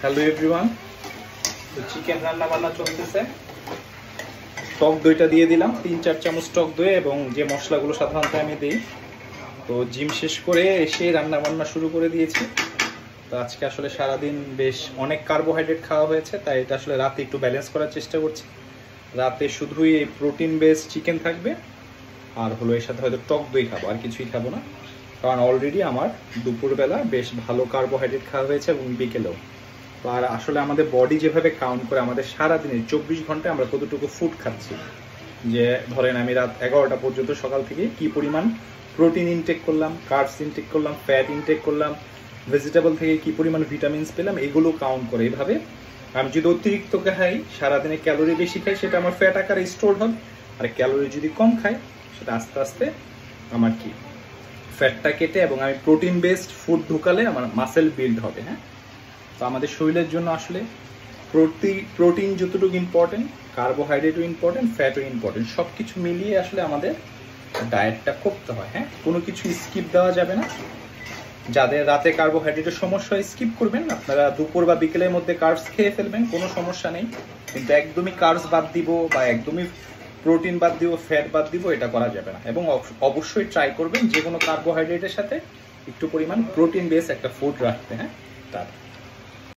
Hello everyone, তো chicken রান্না বান্না চলতেছে। টক দইটা দিয়ে দিলাম 3-4 চামচ টক দই এবং যে মশলাগুলো সাধারণত আমি দিই। তো জিম শেষ করে এসে রান্না বান্না শুরু করে দিয়েছি। তো আজকে আসলে সারাদিন বেশ অনেক কার্বোহাইড্রেট খাওয়া হয়েছে, তাই এটা আসলে রাতে একটু ব্যালেন্স করার চেষ্টা করছি। রাতে শুধুই এই প্রোটিন বেস চিকেন থাকবে, আর হলো এর সাথে হয়তো টক দই খাবো, আর কিছুই খাবো না। কারণ অলরেডি আমার দুপুরবেলা বেশ ভালো কার্বোহাইড্রেট খাওয়া হয়েছে এবং বিকেলেও। আর আসলে আমাদের বডি যেভাবে কাউন্ট করে আমাদের সারাদিনে 24 ঘন্টায় আমরা কতটুকু ফুড খাচ্ছি, যে ধরেন আমি রাত 11টা পর্যন্ত সকাল থেকে কি পরিমাণ প্রোটিন ইনটেক করলাম, কার্বস ইনটেক করলাম, ফ্যাট ইনটেক করলাম, ভেজিটেবল থেকে কি পরিমাণ ভিটামিনস পেলাম, এগুলো কাউন্ট করে। এইভাবে আমি যদি অতিরিক্ত খাই, সারাদিনে ক্যালোরি বেশি খাই, সেটা আমার ফ্যাট আকারে স্টোর হবে। আর ক্যালোরি যদি কম খাই, সেটা আস্তে আস্তে আমার কি ফ্যাটটা কেটে এবং আমি প্রোটিন বেসড ফুড ঢুকালে আমার মাসেল বিল্ড হবে। হ্যাঁ, তো আমাদের শরীরের জন্য আসলে প্রোটিন যতটুকু ইম্পর্টেন্ট, কার্বোহাইড্রেটও ইম্পর্টেন্ট, ফ্যাটও ইম্পর্টেন্ট। সব কিছু মিলিয়ে আসলে আমাদের ডায়েটটা করতে হয়। হ্যাঁ, কোনো কিছু স্কিপ দেওয়া যাবে না। যাদের রাতে কার্বোহাইড্রেটের সমস্যা হয় স্কিপ করবেন, আপনারা দুপুর বা বিকেলের মধ্যে কার্বস খেয়ে ফেলবেন, কোনো সমস্যা নেই। কিন্তু একদমই কার্বস বাদ দিব বা একদমই প্রোটিন বাদ দিব, ফ্যাট বাদ দিব, এটা করা যাবে না। এবং অবশ্যই ট্রাই করবেন যে কোনো কার্বোহাইড্রেটের সাথে একটু পরিমাণ প্রোটিন বেস একটা ফুড রাখতে। হ্যাঁ,